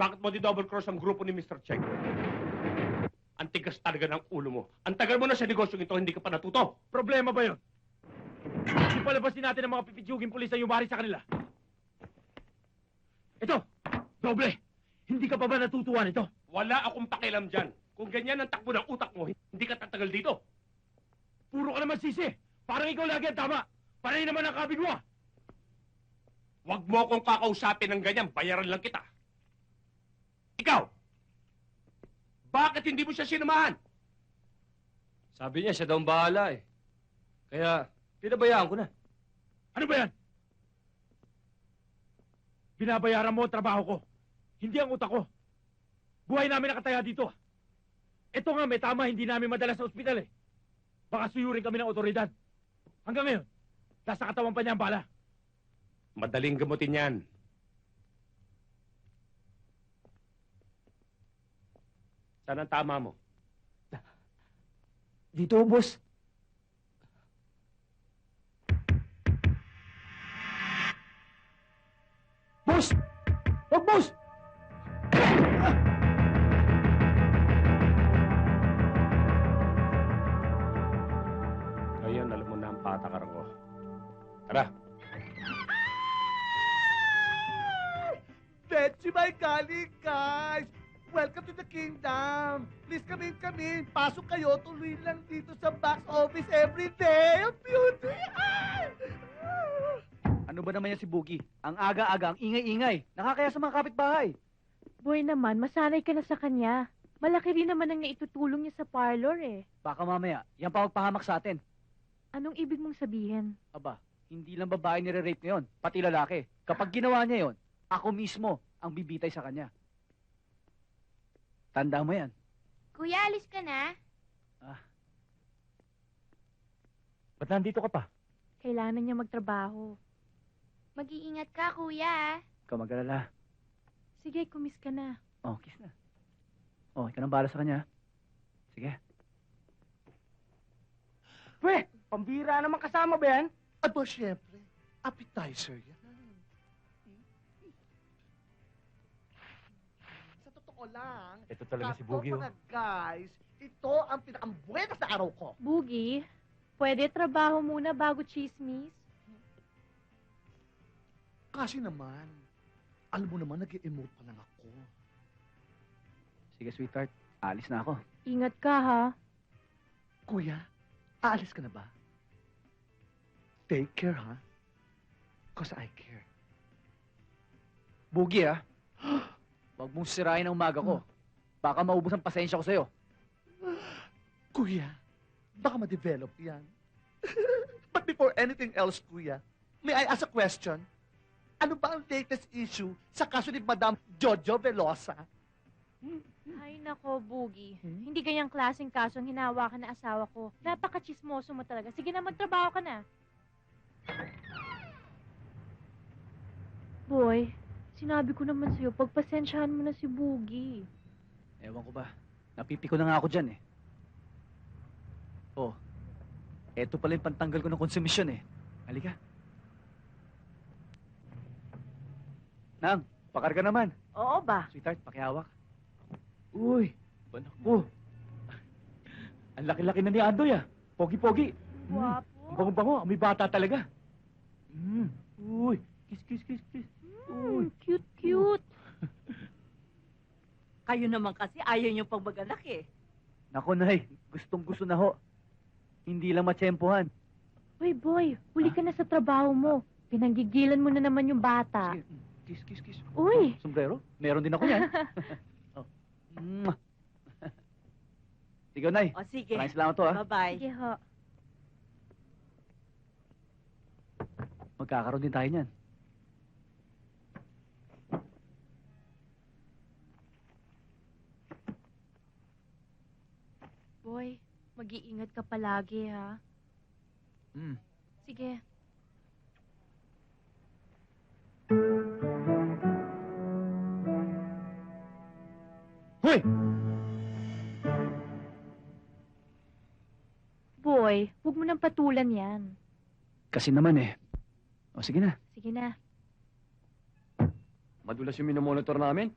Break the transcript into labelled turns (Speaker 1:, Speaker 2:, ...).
Speaker 1: Bakit mo di-double cross ang grupo ni Mr. Cheng? Ang tigas talaga ng ulo mo. Ang tagal mo na sa negosyong ito, hindi ka pa natuto.
Speaker 2: Problema ba yun? Hindi palabasin natin ang mga pipitsuging pulis na yumari sa kanila. Ito, doble. Hindi ka pa ba natutuwa nito?
Speaker 1: Wala akong pakialam dyan. Kung ganyan ang takbo ng utak mo, hindi ka tatagal dito.
Speaker 2: Puro ka naman sisi. Parang ikaw lagi ang tama. Panay naman ang kabig mo.
Speaker 1: Huwag mo akong kakausapin ng ganyan, bayaran lang kita. Ikaw! Bakit hindi mo siya sinamahan?
Speaker 3: Sabi niya, siya daw ang bahala eh. Kaya, pinabayaan ko na.
Speaker 2: Ano ba yan? Binabayaran mo ang trabaho ko. Hindi ang utak ko. Buhay namin nakataya dito. Ito nga, may tama, hindi namin madala sa ospital eh. Baka suyurin kami ng otoridad. Hanggang ngayon, nasa katawan pa niya ang bala.
Speaker 1: Madaling gamutin yan. Saan ang tama mo?
Speaker 3: Dito, boss. Boss! Oh, boss!
Speaker 1: Ngayon, alam mo na ang patakaran ko. Tara.
Speaker 4: Betchy, my golly, guys! Welcome to the kingdom! Please come in. Pasok kayo, tuloy lang dito sa box office every day. Ang beauty! Ay!
Speaker 5: Ano ba naman yan si Boogie? Ang aga-aga, ang ingay-ingay. Nakakaya sa mga kapitbahay.
Speaker 6: Boy naman, masanay ka na sa kanya. Malaki rin naman ang naitutulong niya sa parlor eh.
Speaker 5: Baka mamaya, yan pa magpahamak sa atin.
Speaker 6: Anong ibig mong sabihin?
Speaker 5: Aba, hindi lang babae nire-rape ngayon, pati lalaki. Kapag ginawa niya yon, ako mismo ang bibitay sa kanya. Tanda mo yan.
Speaker 7: Kuya, alis ka na?
Speaker 2: Ba't nandito ka pa?
Speaker 6: Kailangan niya magtrabaho.
Speaker 7: Mag-iingat ka, kuya.
Speaker 5: Ikaw mag-alala.
Speaker 6: Sige, kumis ka na.
Speaker 5: Oh, kiss na. Oh, ikaw nang bahala sa kanya. Sige.
Speaker 4: Pre, pambira naman kasama ba yan? Aba, syempre. Appetizer yan. Sa totoo lang,
Speaker 2: Ito talaga si Boogie,
Speaker 4: mga guys, ito ang pinakabuenas na araw ko.
Speaker 6: Boogie, pwede trabaho muna bago chismis?
Speaker 4: Kasi naman, alam mo naman, nag-emote pa lang ako.
Speaker 5: Sige, sweetheart. Alis na ako.
Speaker 6: Ingat ka ha.
Speaker 4: Kuya, aalis ka na ba? Take care, ha? Cause I care.
Speaker 5: Boogie, ah. Huwag mong sirain ang umaga ko. Baka maubos ang pasensya ko sa'yo.
Speaker 4: Kuya, baka ma-develop yan. But before anything else, Kuya, may I ask a question? Ano ba ang latest issue sa kaso ni Madam Jojo Velosa?
Speaker 6: Ay nako, Boogie. Hindi ganyang klaseng kaso ang hinahawakan na asawa ko. Napaka-chismoso mo talaga. Sige na, magtrabaho ka na. Boy, sinabi ko naman sa'yo, pagpasensyahan mo na si Boogie.
Speaker 5: Ewan ko ba. Napipiko na nga ako dyan, eh. Oh, eto pala yung pantanggal ko ng konsumisyon, eh. Halika. Nang, pakarga naman.
Speaker 6: Oo ba?
Speaker 5: Sweetheart, pakihawak. Uy, banak ko. Ang laki-laki na ni Andoy, ah. Pogi-pogi.
Speaker 6: Guwapo.
Speaker 5: Ang bango-bango, amoy bata talaga. Uy, kiss. Uy.
Speaker 6: Cute.
Speaker 8: Kayo naman kasi ayaw niyong pagmaganak eh.
Speaker 5: Nako, Nay. Gustong-gusto na ho. Hindi lang matsyempohan.
Speaker 6: Uy, boy, huli ka na sa trabaho mo. Pinanggigilan mo na naman yung bata.
Speaker 5: Sige, kiss.
Speaker 6: Uy!
Speaker 5: Sombrero? Meron din ako yan. Oh. Mwah. Sige, Nay.
Speaker 8: O sige.
Speaker 5: Maraming salamat to, ah.
Speaker 8: Bye-bye.
Speaker 6: Sige ho.
Speaker 5: Magkakaroon din tayo niyan.
Speaker 6: Boy, mag-iingat ka palagi, ha? Sige.
Speaker 2: Hoy!
Speaker 6: Boy, huwag mo nang patulan yan.
Speaker 5: Kasi naman, eh. O, sige na.
Speaker 6: Sige na.
Speaker 3: Madulas yung minomonitor namin.